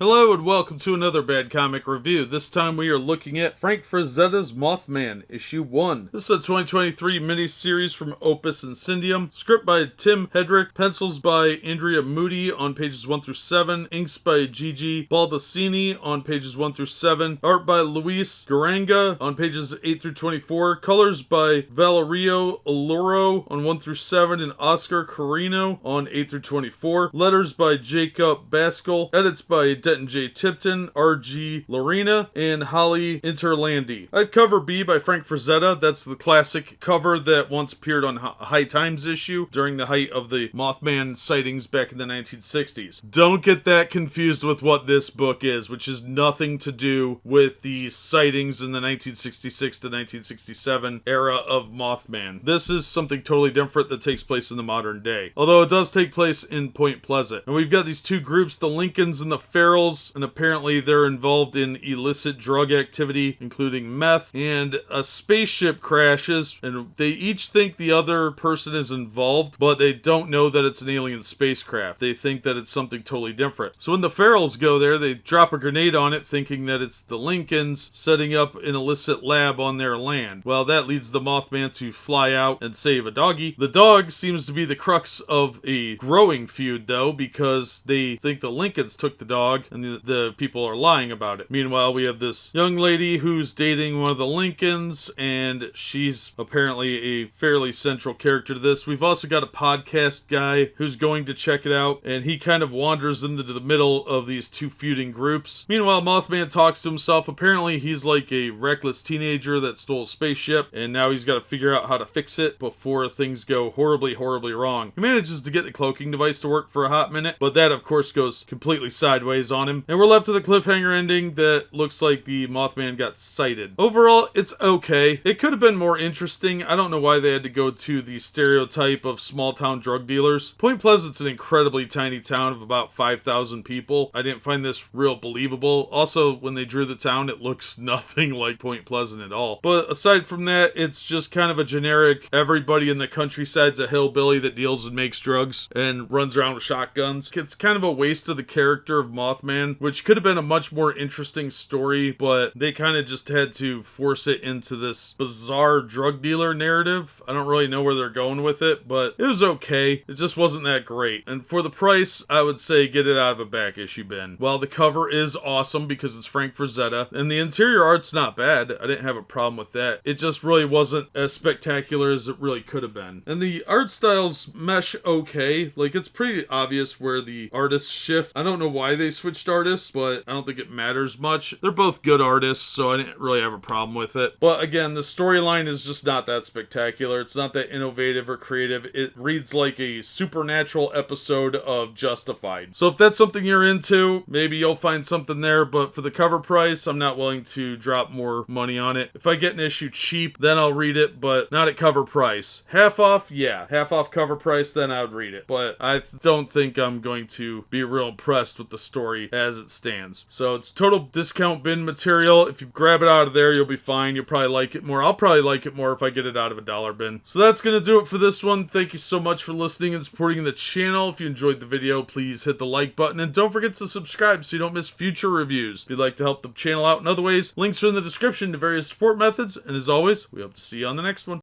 Hello and welcome to another Bad Comic Review. This time we are looking at Frank Frazetta's Mothman, Issue 1. This is a 2023 miniseries from Opus Incendium. Script by Tim Hedrick, pencils by Andrea Mutti on pages 1 through 7, inks by Gigi Baldassini on pages 1 through 7, art by Luis Guaragna on pages 8 through 24, colors by Valerio Alloro on 1 through 7, and Oscar Carreno on 8 through 24, letters by Jacob Bascle, edits by J. Tipton, R.G. Lorena, and Holly Interlandi. At cover B by Frank Frazetta. That's the classic cover that once appeared on High Times issue during the height of the Mothman sightings back in the 1960s. Don't get that confused with what this book is, which is nothing to do with the sightings in the 1966 to 1967 era of Mothman. This is something totally different that takes place in the modern day, although it does take place in Point Pleasant. And we've got these two groups, the Lincolns and the Farrells, and apparently they're involved in illicit drug activity, including meth, and a spaceship crashes, and they each think the other person is involved, but they don't know that it's an alien spacecraft. They think that it's something totally different. So when the Farrells go there, they drop a grenade on it, thinking that it's the Lincolns setting up an illicit lab on their land. Well, that leads the Mothman to fly out and save a doggy. The dog seems to be the crux of a growing feud, though, because they think the Lincolns took the dog, and the people are lying about it. Meanwhile, we have this young lady who's dating one of the Lincolns, and she's apparently a fairly central character to this. We've also got a podcast guy who's going to check it out, and he kind of wanders into the middle of these two feuding groups. Meanwhile, Mothman talks to himself. Apparently, he's like a reckless teenager that stole a spaceship, and now he's got to figure out how to fix it before things go horribly, horribly wrong. He manages to get the cloaking device to work for a hot minute, but that, of course, goes completely sideways on him, and we're left with a cliffhanger ending that looks like the Mothman got sighted. Overall, it's okay. It could have been more interesting. I don't know why they had to go to the stereotype of small town drug dealers. Point Pleasant's an incredibly tiny town of about 5,000 people. I didn't find this real believable. Also, when they drew the town, it looks nothing like Point Pleasant at all. But aside from that, it's just kind of a generic, everybody in the countryside's a hillbilly that deals and makes drugs and runs around with shotguns. It's kind of a waste of the character of Mothman, which could have been a much more interesting story, but they kind of just had to force it into this bizarre drug dealer narrative. I don't really know where they're going with it, but it was okay. It just wasn't that great. And for the price, I would say get it out of a back issue bin. While the cover is awesome because it's Frank Frazetta, and the interior art's not bad, I didn't have a problem with that. It just really wasn't as spectacular as it really could have been. And the art styles mesh okay. Like, it's pretty obvious where the artists shift. I don't know why they switched artists, but I don't think it matters much. They're both good artists, so I didn't really have a problem with it. But again, the storyline is just not that spectacular. It's not that innovative or creative. It reads like a supernatural episode of Justified. So if that's something you're into, maybe you'll find something there, but for the cover price, I'm not willing to drop more money on it. If I get an issue cheap, then I'll read it, but not at cover price. Half off, yeah. Half off cover price, then I would read it. But I don't think I'm going to be real impressed with the story as it stands. So it's total discount bin material. If you grab it out of there, you'll be fine. You'll probably like it more. I'll probably like it more if I get it out of a dollar bin. So that's going to do it for this one. Thank you so much for listening and supporting the channel. If you enjoyed the video, please hit the like button and don't forget to subscribe so you don't miss future reviews. If you'd like to help the channel out in other ways, links are in the description to various support methods. And as always, we hope to see you on the next one.